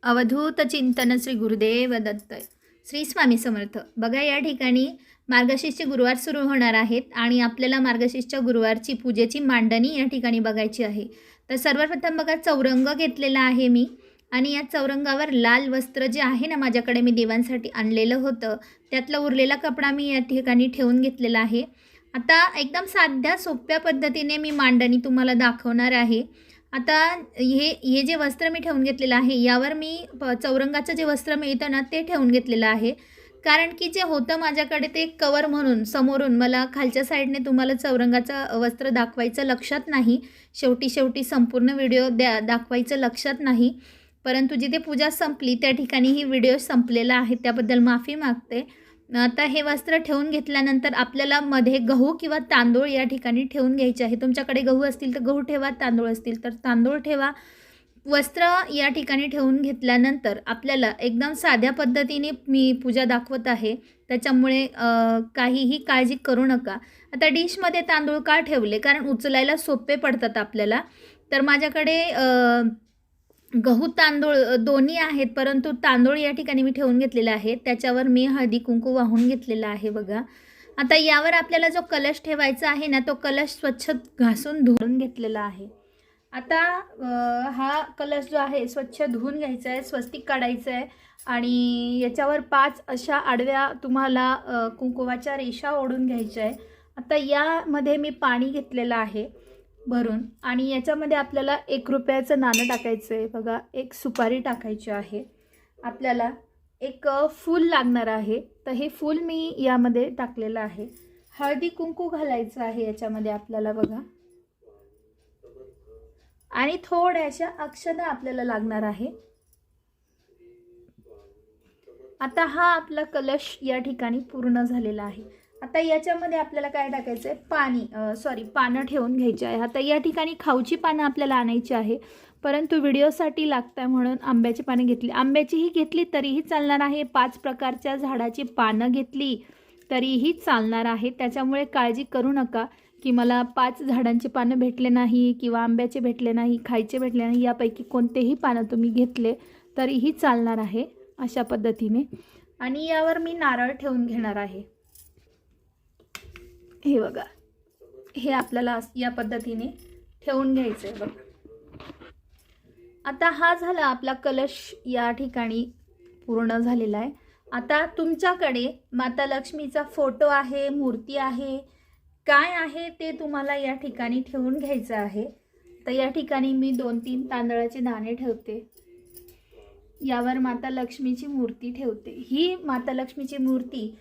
अवधूत चिंतन श्री गुरुदेव दत्त. श्री स्वामी समर्थ. बघा, या ठिकाणी मार्गशीर्षचे गुरुवार सुरू होणार आहेत आणि आपल्याला मार्गशीर्षच्या गुरुवारची पूजेची मांडणी या ठिकाणी बघायची आहे. तर सर्वप्रथम बघा, चौरंग घेतलेला आहे मी आणि या चौरंगावर लाल वस्त्र जे आहे ना, माझ्याकडे मी देवांसाठी आणलेलं होतं, त्यातला उरलेला कपडा मी या ठिकाणी ठेवून घेतलेला आहे. आता एकदम साध्या सोप्या पद्धतीने मी मांडणी तुम्हाला दाखवणार आहे. आता हे जे वस्त्र मी ठेवून घेतलेलं आहे, यावर मी चौरंगाचं जे वस्त्र मिळतं ना, ते ठेवून घेतलेलं आहे. कारण की जे होतं माझ्याकडे ते कवर म्हणून समोरून मला खालच्या साईडने तुम्हाला चौरंगाचं वस्त्र दाखवायचं लक्षात नाही. शेवटी संपूर्ण व्हिडिओ दाखवायचं लक्षात नाही. परंतु जिथे पूजा संपली त्या ठिकाणी ही व्हिडिओ संपलेला आहे, त्याबद्दल माफी मागते. आता हे वस्त्र ठेवून घेतल्यानंतर आपल्याला मध्ये गहू किंवा तांदूळ या ठिकाणी ठेवून घ्यायचे आहे. तुमच्याकडे गहू असतील तर गहू ठेवा, तांदूळ असतील तर तांदूळ ठेवा. वस्त्र या ठिकाणी ठेवून घेतल्यानंतर आपल्याला एकदम साध्या पद्धतीने मी पूजा दाखवत आहे, त्याच्यामुळे काहीही काळजी करू नका. आता डिशमध्ये तांदूळ का ठेवले, कारण उचलायला सोपे पडतात आपल्याला. तर माझ्याकडे गहू तांदूळ दोन्ही आहेत, परंतु तांदूळ या ठिकाणी मी ठेवून घेतलेला आहे. त्याच्यावर मी हळदी कुंकू वाहून घेतलेला आहे बघा. आता यावर आपल्याला जो कलश ठेवायचा आहे ना, तो कलश स्वच्छ घासून धुवून घेतलेला आहे. आता हा कलश जो आहे स्वच्छ धुवून घ्यायचा आहे, स्वस्तिक काढायचं आहे आणि याच्यावर 5 अशा आडव्या तुम्हाला कुंकुवाच्या रेषा ओढून घ्यायच्या आहे. आता यामध्ये मी पाणी घेतलेलं आहे भरून आणि याच्यामध्ये आपल्याला 1 रुपयाचं नाणं टाकायचं आहे बघा. 1 सुपारी टाकायची आहे. आपल्याला एक फूल लागणार आहे, तर हे फूल मी यामध्ये टाकलेलं आहे. हळदी कुंकू घालायचं आहे याच्यामध्ये आपल्याला बघा, आणि थोड्याशा अक्षता आपल्याला लागणार आहे. आता हा आपला कलश या ठिकाणी पूर्ण झालेला आहे. आता याच्यामध्ये आपल्याला काय टाकायचं आहे, पानं ठेवून घ्यायची आहे. आता या ठिकाणी खाऊची पानं आपल्याला आणायची आहे, परंतु व्हिडिओसाठी लागतं म्हणून आंब्याची पानं घेतली. आंब्याचीही घेतली तरीही चालणार आहे, 5 प्रकारच्या झाडाची पानं घेतली तरीही चालणार आहे. त्याच्यामुळे काळजी करू नका की मला 5 झाडांची पानं भेटले नाही किंवा आंब्याचे भेटले नाही, खायचे भेटले नाही. यापैकी कोणतेही पानं तुम्ही घेतले तरीही चालणार आहे अशा पद्धतीने. आणि यावर मी नारळ ठेवून घेणार आहे. हे बघा, हे आपल्याला या पद्धतीने ठेवून घ्यायचं आहे बघा. आता हा झाला आपला कलश या ठिकाणी पूर्ण झालेला आहे. आता तुमच्याकडे माता लक्ष्मीचा फोटो आहे, मूर्ती आहे, काय आहे ते तुम्हाला या ठिकाणी ठेवून घ्यायचं आहे. तर या ठिकाणी मी 2-3 तांदळाचे दाणे ठेवते. यावर माता लक्ष्मीची मूर्ती ठेवते. ही माता लक्ष्मीची मूर्ती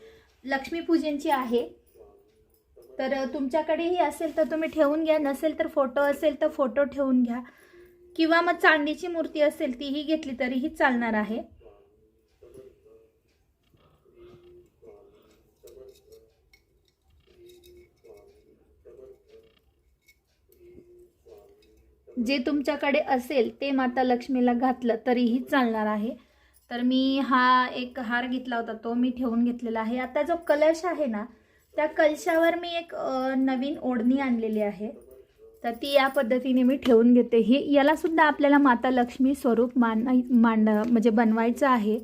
लक्ष्मीपूजनची आहे. तर तुमच्याकडेही असेल तर तुम्ही ठेवून घ्या, नसेल तर फोटो असेल तर फोटो ठेवून घ्या, किंवा मग चांदीची मूर्ती असेल तीही घेतली तरीही चालणार आहे. जे तुमच्याकडे असेल ते माता लक्ष्मीला घातलं तरीही चालणार आहे. तर मी हा एक हार घेतला होता, तो मी ठेवून घेतलेला आहे. आता जो कलश आहे ना, त्या कलशावर मी एक नवीन ओढणी आणलेली आहे, तर ती या पद्धतीने मी ठेवून घेते. याला सुद्धा आपल्याला माता लक्ष्मी स्वरूप म्हणजे बनवायचं आहे.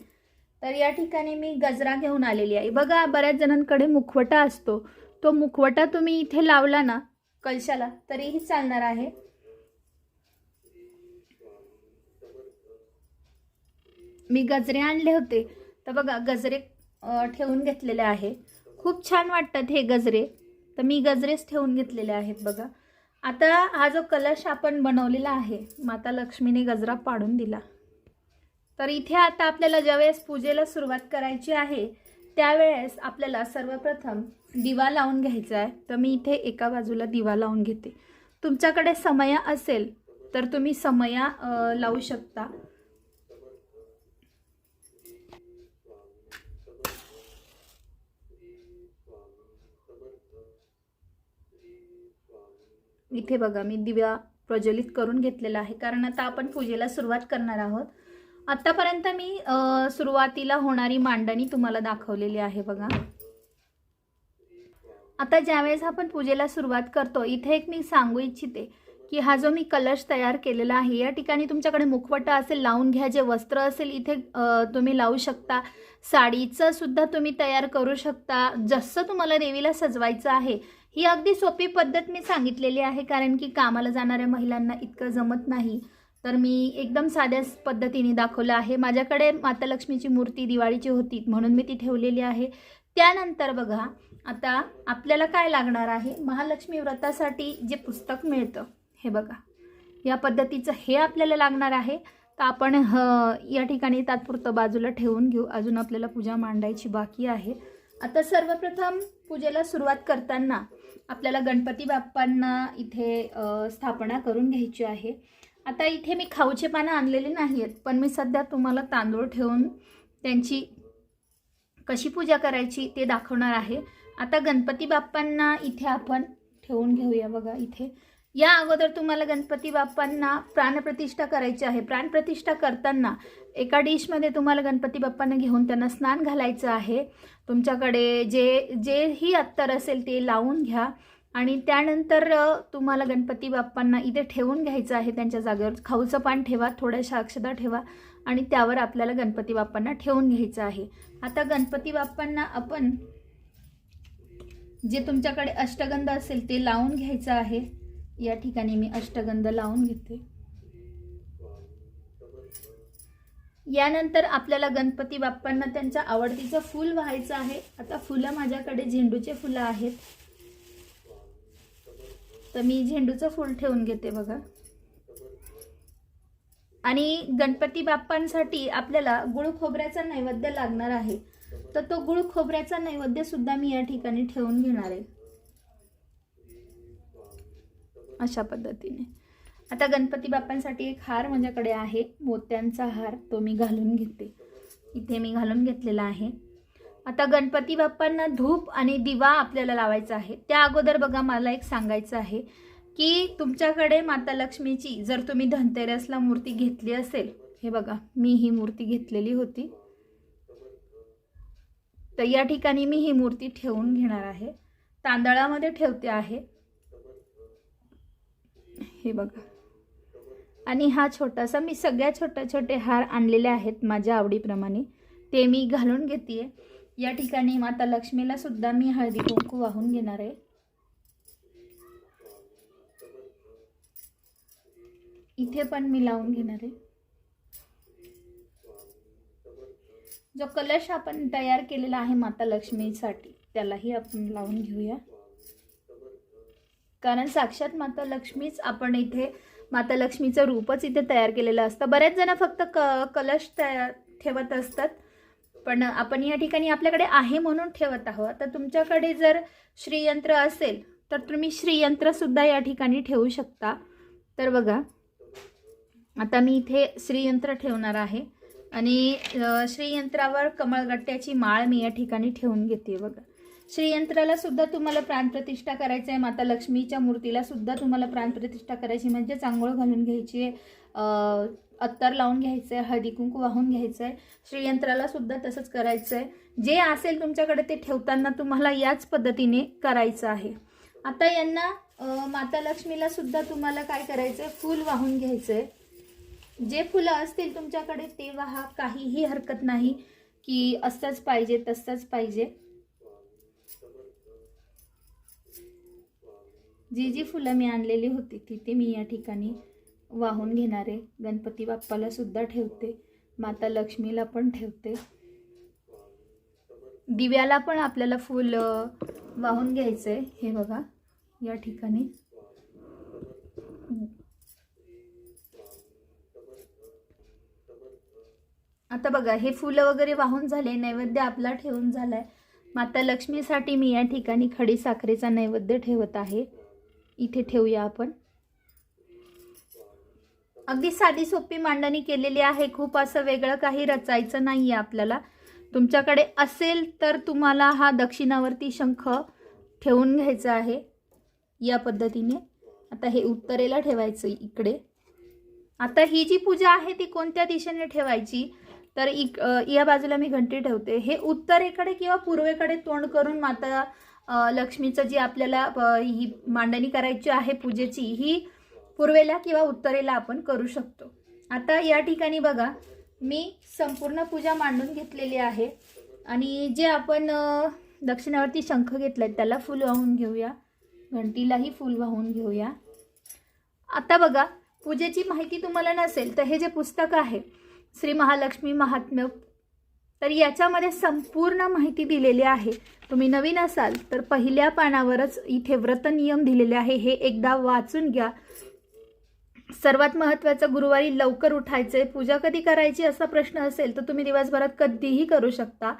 तर या ठिकाणी मी गजरा घेऊन आलेली आहे बघा. बऱ्याच जणांकडे मुखवटा असतो, तो मुखवटा तुम्ही इथे लावला ना कलशाला तरीही चालणार आहे. मी गजरे आणले होते, तर बघा गजरे ठेवून घेतलेले आहे. खूप छान वाटतात हे गजरे, तर मी गजरेच ठेवून घेतलेले आहेत बघा. आता हा जो कलश आपण बनवलेला आहे, माता लक्ष्मीने गजरा पाडून दिला. तर इथे आता आपल्याला ज्यावेळेस पूजेला सुरुवात करायची आहे त्यावेळेस आपल्याला सर्वप्रथम दिवा लावून घ्यायचा आहे. तर मी इथे एका बाजूला दिवा लावून घेते. तुमच्याकडे समया असेल तर तुम्ही समया लावू शकता. इथे बघा मी दिवा प्रज्वलित करून घेतलेला आहे, कारण आता आपण पूजेला सुरुवात करणार आहोत. आतापर्यंत मी सुरुवातीला होणारी मांडणी तुम्हाला दाखवलेली आहे बघा. आता ज्यावेळेस आपण पूजेला सुरुवात करतो, इथे एक मी सांगू इच्छिते की हा जो मी कलश तयार केलेला आहे, या ठिकाणी तुमच्याकडे मुखवटा असेल लावून घ्या, जे वस्त्र असेल इथे तुम्ही लावू शकता, साडीचं सुद्धा तुम्ही तयार करू शकता, जसं तुम्हाला देवीला सजवायचं आहे. ही अगदी सोपी पद्धत मी सांगितलेली आहे, कारण की कामाला जाणाऱ्या महिलांना इतकं जमत नाही, तर मी एकदम साध्या पद्धतीने दाखवलं आहे. माझ्याकडे माता लक्ष्मीची मूर्ती दिवाळीची होती म्हणून मी ती ठेवलेली आहे. त्यानंतर बघा, आता आपल्याला काय लागणार आहे, महालक्ष्मी व्रतासाठी जे पुस्तक मिळतं, हे बघा या पद्धतीचं हे आपल्याला लागणार आहे. तर आपण या ठिकाणी तात्पुरतं बाजूला ठेवून घेऊ, अजून आपल्याला पूजा मांडायची बाकी आहे. आता सर्वप्रथम पूजेला सुरुवात करताना आपल्याला गणपती बाप्पांना इथे स्थापना करून घ्यायची आहे. आता इथे मी खाऊचे पानं आणलेले नाही आहेत, पण मी सध्या तुम्हाला तांदूळ ठेवून त्यांची कशी पूजा करायची ते दाखवणार आहे. आता गणपती बाप्पांना इथे आपण ठेवून घेऊया. बघा इथे या अगोदर तुम्हाला गणपती बाप्पांना प्राणप्रतिष्ठा करायची आहे. प्राणप्रतिष्ठा करताना एका डिशमध्ये तुम्हाला गणपती बाप्पांना घेऊन त्यांना स्नान घालायचं आहे. तुमच्याकडे जेही अत्तर असेल ते लावून घ्या आणि त्यानंतर तुम्हाला गणपती बाप्पांना इथे ठेवून घ्यायचं आहे. त्यांच्या जागेवर खाऊचं पान ठेवा, थोड्याशा अक्षता ठेवा आणि त्यावर आपल्याला गणपती बाप्पांना ठेवून घ्यायचं आहे. आता गणपती बाप्पांना आपण जे तुमच्याकडे अष्टगंध असेल ते लावून घ्यायचं आहे. या ठिकाणी मी अष्टगंध लावून घेते. यानंतर आपल्याला गणपती बाप्पांना त्यांच्या आवडतीचं फूल व्हायचं आहे. आता फुलं माझ्याकडे झेंडूचे फुलं आहेत, तर मी झेंडूचं फूल ठेवून घेते. बघा, आणि गणपती बाप्पांसाठी आपल्याला गुळ खोबऱ्याचा नैवेद्य लागणार आहे, तर तो गुळ खोबऱ्याचा नैवेद्य सुद्धा मी या ठिकाणी ठेवून घेणार आहे अशा पद्धतीने. आता गणपती बाप्पांसाठी एक हार माझ्याकडे आहे, मोत्यांचा हार, तो मी घालून घेते. इथे मी घालून घेतलेला आहे. आता गणपती बाप्पांना धूप आणि दिवा आपल्याला लावायचा आहे. त्या अगोदर बघा, मला एक सांगायचं आहे की तुमच्याकडे माता लक्ष्मीची जर तुम्ही धनतेरसला मूर्ती घेतली असेल, हे बघा मी ही मूर्ती घेतलेली होती, तर या ठिकाणी मी ही मूर्ती ठेवून घेणार आहे. तांदळामध्ये ठेवते आहे, हे बघा. आणि हा छोटासा, मी सगळ्या छोटे हार आणलेले आहेत माझ्या आवडीप्रमाणे, ते मी घालून घेते. या ठिकाणी माता लक्ष्मीला सुद्धा मी हळदी कुंकू वाहून घेणार आहे. इथे पण मी लावून घेणार आहे. जो कलश आपण तयार केलेला आहे माता लक्ष्मीसाठी, त्यालाही आपण लावून घेऊया, कारण साक्षात माता लक्ष्मीच आपण इथे, माता लक्ष्मीचं रूपच इथे तयार केलेलं असतं. बरेच जण फक्त कलश ठेवत असतात, पण आपण या ठिकाणी आपल्याकडे आहे म्हणून ठेवत आहोत. तर तुमच्याकडे जर श्रीयंत्र असेल तर तुम्ही श्रीयंत्र सुद्धा या ठिकाणी ठेवू शकता. तर बघा, आता मी इथे श्रीयंत्र ठेवणार आहे आणि श्रीयंत्रावर कमळगट्ट्याची माळ मी या ठिकाणी ठेवून घेते. बघा, श्रीयंत्राला सुद्धा तुम्हाला प्राणप्रतिष्ठा करायचं आहे. माता लक्ष्मीच्या मूर्तीला सुद्धा तुम्हाला प्राणप्रतिष्ठा करायची, म्हणजे आंघोळ घालून घ्यायची आहे, अत्तर लावून घ्यायचं आहे, हळदी कुंकू वाहून घ्यायचं आहे. श्रीयंत्राला सुद्धा तसंच करायचं आहे. जे असेल तुमच्याकडे ते ठेवताना तुम्हाला याच पद्धतीने करायचं आहे. आता यांना माता लक्ष्मीला सुद्धा तुम्हाला काय करायचं आहे, फूल वाहून घ्यायचं आहे. जे फुलं असतील तुमच्याकडे ते वाहा, काहीही हरकत नाही की असंच पाहिजे तसंच पाहिजे. जी फुलं मी आणलेली होती ती मी या ठिकाणी वाहून घेणार आहे. गणपती बाप्पाला सुद्धा ठेवते, माता लक्ष्मीला पण ठेवते. दिव्याला पण आपल्याला फूल वाहून घ्यायचं आहे. हे बघा, या ठिकाणी आता बघा, हे फुलं वगैरे वाहून झाले, नैवेद्य आपला ठेवून झालाय. माता लक्ष्मीसाठी मी या ठिकाणी खडी साखरेचा नैवेद्य ठेवत आहे. इथे ठेवूया आपण. अगदी साधी सोपी मांडणी केलेली आहे, खूप असं वेगळं काही रचायचं नाही आहे आपल्याला. तुमच्याकडे असेल तर तुम्हाला हा दक्षिणावर्ती शंख ठेवून घ्यायचा आहे या पद्धतीने. आता हे उत्तरेला ठेवायचं इकडे. आता ही जी पूजा आहे ती कोणत्या दिशेने ठेवायची, तर या बाजूला मी घंटी ठेवते. हे उत्तरेकडे किंवा पूर्वेकडे तोंड करून माता लक्ष्मीचं जी आपल्याला ही मांडणी करायची आहे पूजेची, ही पूर्वेला किंवा उत्तरेला आपण करू शकतो. आता या ठिकाणी बघा मी संपूर्ण पूजा मांडून घेतलेली आहे आणि जे आपण दक्षिणावरती शंख घेतलाय त्याला फूल वाहून घेऊया, घंटीलाही फूल वाहून घेऊया. आता बघा पूजेची माहिती तुम्हाला नसेल तर हे जे पुस्तक आहे श्री महालक्ष्मी महात्म्य, तर याच्यामध्ये संपूर्ण माहिती दिलेली आहे. तुम्ही नवीन असाल तर पहिल्या पानावरच इथे व्रत नियम दिलेले आहे, हे एकदा वाचून घ्या. सर्वात महत्त्वाचं गुरुवारी लवकर उठायचे. पूजा कधी करायची असा प्रश्न असेल तर तुम्ही दिवसभरात कधीही करू शकता,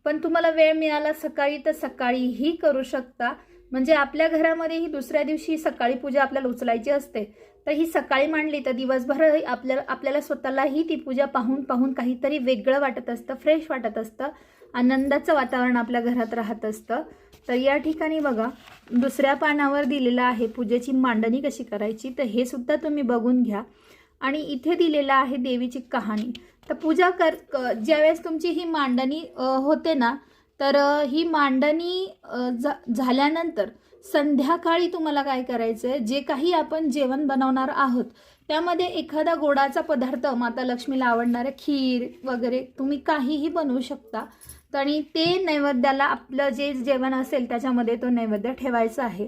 पण तुम्हाला वेळ मिळाला सकाळी तर सकाळीही करू शकता. म्हणजे आपल्या घरामध्ये ही दुसऱ्या दिवशी सकाळी पूजा आपल्याला उचलायची असते, तर ही सकाळी मांडली तर दिवसभर आपल्याला स्वतःलाही ती पूजा पाहून काहीतरी वेगळं वाटत असतं, फ्रेश वाटत असतं, आनंदाचं वातावरण आपल्या घरात राहत असतं. तर या ठिकाणी बघा दुसऱ्या पानावर दिलेलं आहे पूजेची मांडणी कशी करायची, तर हे सुद्धा तुम्ही बघून घ्या. आणि इथे दिलेलं आहे देवीची कहाणी. तर पूजा ज्यावेळेस तुमची ही मांडणी होते ना, तर ही मांडणी झाल्यानंतर संध्याकाळी तुम्हाला काय करायचं आहे, जे काही आपण जेवण बनवणार आहोत त्यामध्ये एखादा गोडाचा पदार्थ माता लक्ष्मीला आवडणारे खीर वगैरे तुम्ही काहीही बनवू शकता. आणि ते नैवेद्याला आपलं जे जेवण असेल त्याच्यामध्ये तो नैवेद्य ठेवायचा आहे.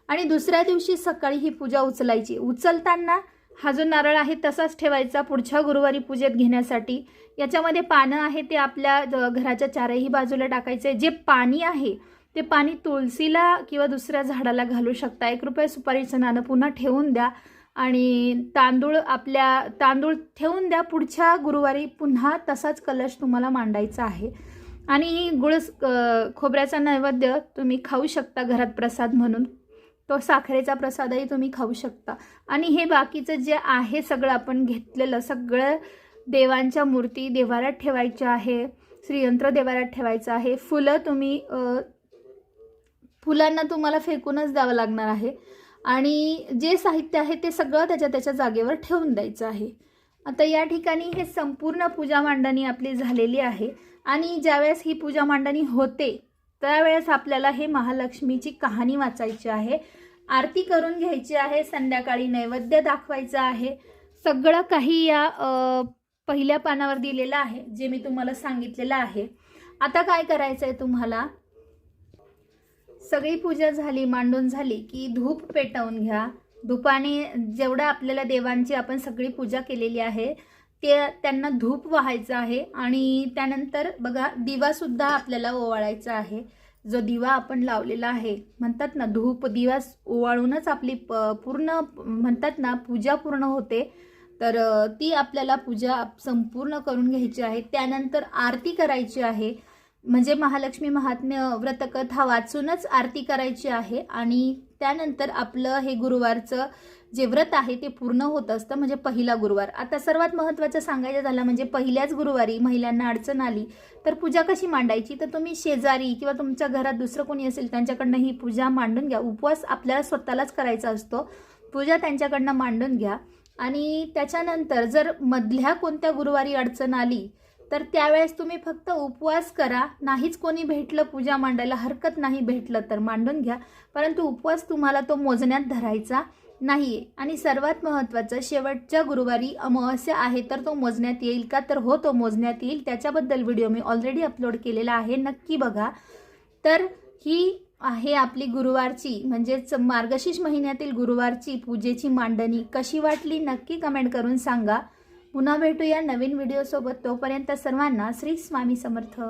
आणि दुसऱ्या दिवशी सकाळी ही पूजा उचलायची. उचलताना हा जो नारळ आहे तसाच ठेवायचा पुढच्या गुरुवारी पूजेत घेण्यासाठी. याच्यामध्ये पानं आहे ते आपल्या घराच्या चारही बाजूला टाकायचे. जे पाणी आहे ते पाणी तुळशीला किंवा दुसऱ्या झाडाला घालू शकता. 1 रुपये सुपारीचं नाणं पुन्हा ठेवून द्या आणि तांदूळ ठेवून द्या. पुढच्या गुरुवारी पुन्हा तसाच कलश तुम्हाला मांडायचा आहे. आणि खोबऱ्याचा नैवेद्य तुम्ही खाऊ शकता घरात प्रसाद म्हणून. तो साखरेचा प्रसादही तुम्ही खाऊ शकता. आणि हे बाकीचं जे आहे सगळं आपण घेतलेलं सगळं देवांच्या मूर्ती देवाऱ्यात ठेवायच्या आहे, श्रीयंत्र देवाऱ्यात ठेवायचं आहे. फुलांना तुम्हाला फेकूनच द्यावं लागणार आहे. आणि जे साहित्य आहे ते सगळं त्याच्या जागेवर ठेवून द्यायचं आहे. आता या ठिकाणी हे संपूर्ण पूजा मांडणी आपली झालेली आहे. आणि ज्यावेळेस ही पूजा मांडणी होते त्यावेळेस आपल्याला हे महालक्ष्मीची कहाणी वाचायची आहे, आरती करून घ्यायची आहे, संध्याकाळी नैवेद्य दाखवायचा आहे. सगळं काही या पहिल्या पानावर दिलेलं आहे जे मी तुम्हाला सांगितलेलं आहे. आता काय करायचं आहे तुम्हाला, सगळी पूजा झाली मांडून झाली की धूप पेटवून घ्या. धूपाने जेवढा आपल्याला देवांची आपण सगळी पूजा केलेली आहे त्यांना धूप वाहायचं आहे. आणि त्यानंतर बघा दिवासुद्धा आपल्याला ओवाळायचा आहे. जो दिवा आपण लावलेला आहे म्हणतात ना धूप दिवा ओवाळूनच आपली पूर्ण म्हणतात ना पूजा पूर्ण होते. तर ती आपल्याला पूजा संपूर्ण करून घ्यायची आहे. त्यानंतर आरती करायची आहे. म्हणजे महालक्ष्मी महात्म्य व्रतकथा वाचूनच आरती करायची आहे. आणि त्यानंतर आपलं हे गुरुवारचं जे व्रत आहे ते पूर्ण होत असतं, म्हणजे पहिला गुरुवार. आता सर्वात महत्त्वाचं सांगायचं झालं म्हणजे पहिल्याच गुरुवारी महिलांना अडचण आली तर पूजा कशी मांडायची, तर तुम्ही शेजारी किंवा तुमच्या घरात दुसरं कोणी असेल त्यांच्याकडनं ही पूजा मांडून घ्या. उपवास आपल्याला स्वतःलाच करायचा असतो, पूजा त्यांच्याकडनं मांडून घ्या. आणि त्याच्यानंतर जर मधल्या कोणत्या गुरुवारी अडचण आली तर त्यावेळेस तुम्ही फक्त उपवास करा. नाहीच कोणी भेटलं पूजा मांडायला हरकत नाही, भेटलं तर मांडून घ्या, परंतु उपवास तुम्हाला तो मोजण्यात धरायचा नाहीये. आणि सर्वात महत्त्वाचं शेवटच्या गुरुवारी अमावास्या आहे तर तो मोजण्यात येईल का, तर हो तो मोजण्यात येईल. त्याच्याबद्दल व्हिडिओ मी ऑलरेडी अपलोड केलेला आहे, नक्की बघा. तर ही आहे आपली गुरुवारची म्हणजेच मार्गशीर्ष महिन्यातील गुरुवारची पूजेची मांडणी. कशी वाटली नक्की कमेंट करून सांगा. पुन्हा भेटूया नवीन व्हिडिओसोबत. तोपर्यंत सर्वांना श्री स्वामी समर्थ.